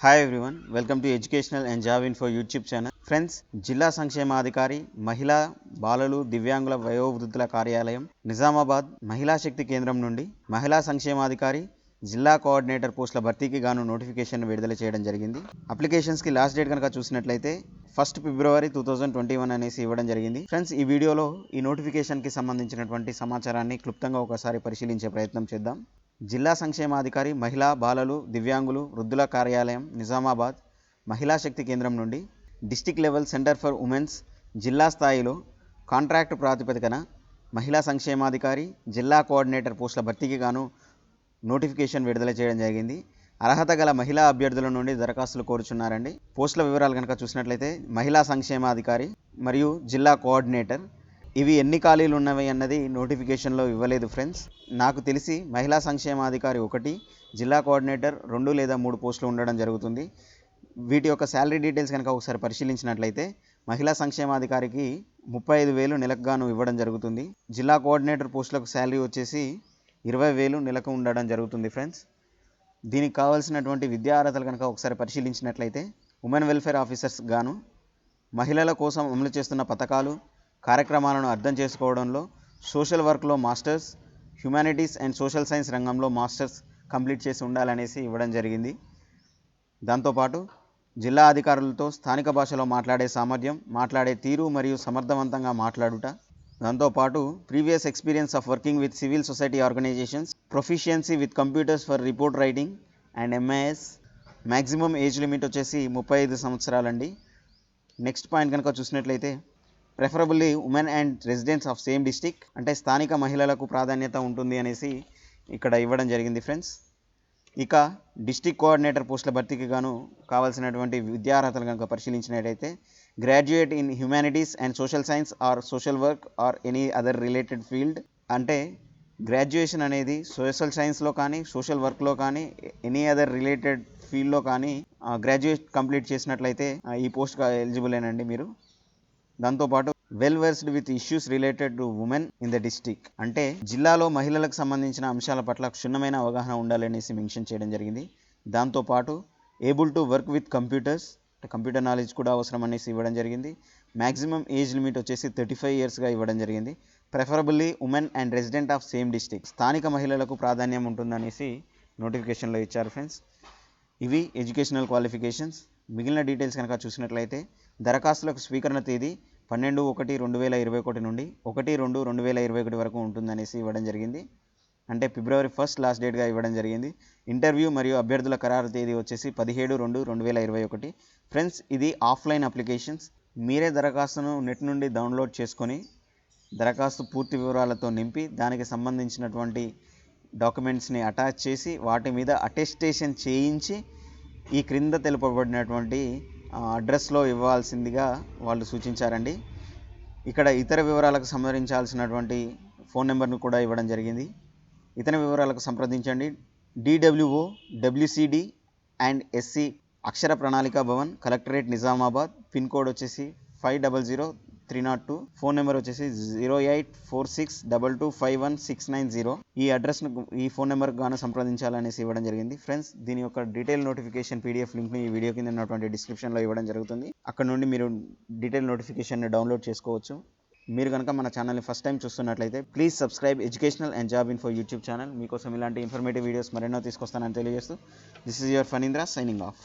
Hi everyone, welcome to educational and job info YouTube channel. Friends, జిల్లా సంక్షేమాధికారి, మహిళా, బాలలు, దివ్యాంగుల వయోవృద్ధుల కార్యాలయం, నిజామాబాద్ మహిళా శక్తి కేంద్రం నుండి మహిళా సంక్షేమాధికారి, జిల్లా కోఆర్డినేటర్ పోస్టుల భర్తీకి గాను నోటిఫికేషన్ విడుదల చేయడం జరిగింది. అప్లికేషన్స్కి లాస్ట్ డేట్ కనుక చూసినట్లయితే 1 ఫిబ్రవరి 2021 అనేసి ఇవ్వడం జరిగింది. ఫ్రెండ్స్, ఈ వీడియోలో ఈ నోటిఫికేషన్కి సంబంధించినటువంటి సమాచారాన్ని క్లుప్తంగా ఒకసారి పరిశీలించే ప్రయత్నం చేద్దాం. జిల్లా సంక్షేమాధికారి, మహిళా, బాలలు, దివ్యాంగులు, వృద్ధుల కార్యాలయం, నిజామాబాద్ మహిళా శక్తి కేంద్రం నుండి district level centre for women's జిల్లా స్థాయిలో కాంట్రాక్ట్ ప్రాతిపదికన మహిళా సంక్షేమాధికారి, జిల్లా కోఆర్డినేటర్ పోస్టుల భర్తీకి గాను నోటిఫికేషన్ విడుదల చేయడం జరిగింది. అర్హత గల మహిళా అభ్యర్థుల నుండి దరఖాస్తులు కోరుచున్నారండి. పోస్టుల వివరాలు కనుక చూసినట్లయితే మహిళా సంక్షేమాధికారి మరియు జిల్లా కోఆర్డినేటర్, ఇవి ఎన్ని ఖాళీలు ఉన్నవి అన్నది నోటిఫికేషన్లో ఇవ్వలేదు. ఫ్రెండ్స్, నాకు తెలిసి మహిళా సంక్షేమాధికారి 1, జిల్లా కోఆర్డినేటర్ 2 లేదా 3 పోస్టులు ఉండడం జరుగుతుంది. వీటి యొక్క శాలరీ డీటెయిల్స్ కనుక ఒకసారి పరిశీలించినట్లయితే మహిళా సంక్షేమాధికారికి 35,000 నెలకు గాను ఇవ్వడం జరుగుతుంది. జిల్లా కోఆర్డినేటర్ పోస్టులకు శాలరీ వచ్చేసి 20,000 నెలకు ఉండడం జరుగుతుంది. ఫ్రెండ్స్, దీనికి కావాల్సినటువంటి విద్యా అర్హతలు కనుక ఒకసారి పరిశీలించినట్లయితే ఉమెన్ వెల్ఫేర్ ఆఫీసర్స్ గాను మహిళల కోసం అమలు చేస్తున్న పథకాలు, కార్యక్రమాలను అర్థం చేసుకోవడంలో సోషల్ వర్క్లో masters, humanities and social science రంగంలో మాస్టర్స్ కంప్లీట్ చేసి ఉండాలనేసి ఇవ్వడం జరిగింది. దాంతోపాటు జిల్లా అధికారులతో స్థానిక భాషలో మాట్లాడే సామర్థ్యం, మాట్లాడే తీరు మరియు సమర్థవంతంగా మాట్లాడుట, దాంతోపాటు previous experience of working with civil society organisations, proficiency with computers for report writing and MIS. Maximum age limit వచ్చేసి 35 సంవత్సరాలండి. నెక్స్ట్ పాయింట్ కనుక చూసినట్లయితే preferably women and residents of same district, అంటే స్థానిక మహిళలకు ప్రాధాన్యత ఉంటుంది అనేసి ఇక్కడ ఇవ్వడం జరిగింది. ఫ్రెండ్స్, ఇక డిస్టిక్ కోఆర్డినేటర్ పోస్టుల భర్తీకి గాను కావాల్సినటువంటి విద్యార్హతలు కనుక పరిశీలించినట్లయితే graduate in humanities and social science or social work or any other related field, అంటే గ్రాడ్యుయేషన్ అనేది సోషల్ సైన్స్లో కానీ, సోషల్ వర్క్లో కానీ, ఎనీ అదర్ రిలేటెడ్ ఫీల్డ్లో కానీ గ్రాడ్యుయేట్ కంప్లీట్ చేసినట్లయితే ఈ పోస్ట్కి ఎలిజిబులేనండి మీరు. దాంతోపాటు well versed with issues related to women in the district, అంటే జిల్లాలో మహిళలకు సంబంధించిన అంశాల పట్ల క్షుణ్ణమైన అవగాహన ఉండాలనేసి మెన్షన్ చేయడం జరిగింది. దాంతోపాటు able to work with computers, computer knowledge కూడా అవసరం అనేసి ఇవ్వడం జరిగింది. మ్యాక్సిమం ఏజ్ లిమిట్ వచ్చేసి 35 ఇయర్స్గా ఇవ్వడం జరిగింది. Preferably women and resident of same district, స్థానిక మహిళలకు ప్రాధాన్యం ఉంటుందనేసి నోటిఫికేషన్లో ఇచ్చారు. ఫ్రెండ్స్, ఇవి ఎడ్యుకేషనల్ క్వాలిఫికేషన్స్. మిగిలిన డీటెయిల్స్ కనుక చూసినట్లయితే దరఖాస్తులకు స్వీకరణ తేదీ 12/1/2021 నుండి 1/2/2021 వరకు ఉంటుందనేసి ఇవ్వడం జరిగింది. అంటే ఫిబ్రవరి 1 లాస్ట్ డేట్గా ఇవ్వడం జరిగింది. ఇంటర్వ్యూ మరియు అభ్యర్థుల ఖరారు తేదీ వచ్చేసి 17/2/2021. ఫ్రెండ్స్, ఇది ఆఫ్లైన్ అప్లికేషన్స్. మీరే దరఖాస్తును నెట్ నుండి డౌన్లోడ్ చేసుకొని దరఖాస్తు పూర్తి వివరాలతో నింపి దానికి సంబంధించినటువంటి డాక్యుమెంట్స్ని అటాచ్ చేసి వాటి మీద అటెస్టేషన్ చేయించి ఈ క్రింద తెలుపబడినటువంటి అడ్రస్లో ఇవ్వాల్సిందిగా వాళ్ళు సూచించారండి. ఇక్కడ ఇతర వివరాలకు సంప్రదించాల్సినటువంటి ఫోన్ నెంబర్ను కూడా ఇవ్వడం జరిగింది. ఇతర వివరాలకు సంప్రదించండి. DWO WCD అండ్ SC అక్షర ప్రణాళిక Bhavan, collectorate Nizamabad. Pin code వచ్చేసి 500302. ఫోన్ నెంబర్ వచ్చేసి 0846225169. ఈ అడ్రస్ను, ఈ ఫోన్ నెంబర్కి గాను సంప్రదించాలనేసి ఇవ్వడం జరిగింది. ఫ్రెండ్స్, దీని యొక్క డీటెయిల్ నోటిఫికేషన్ PDF లింక్ని ఈ వీడియో కింద ఉన్నటువంటి డిస్క్రిప్షన్లో ఇవ్వడం జరుగుతుంది. అక్కడ నుండి మీరు డీటెయిల్ నోటిఫికేషన్ని డౌన్లోడ్ చేసుకోవచ్చు. మీరు కనుక మన ఛానల్ని ఫస్ట్ టైం చూస్తున్నట్లయితే please subscribe educational and job info YouTube channel. మీకోసం ఇలాంటి ఇన్ఫర్మేటివ్ వీడియోస్ మరెన్నో తీసుకొస్తానని తెలియజేస్తూ this is your Phanindra signing off.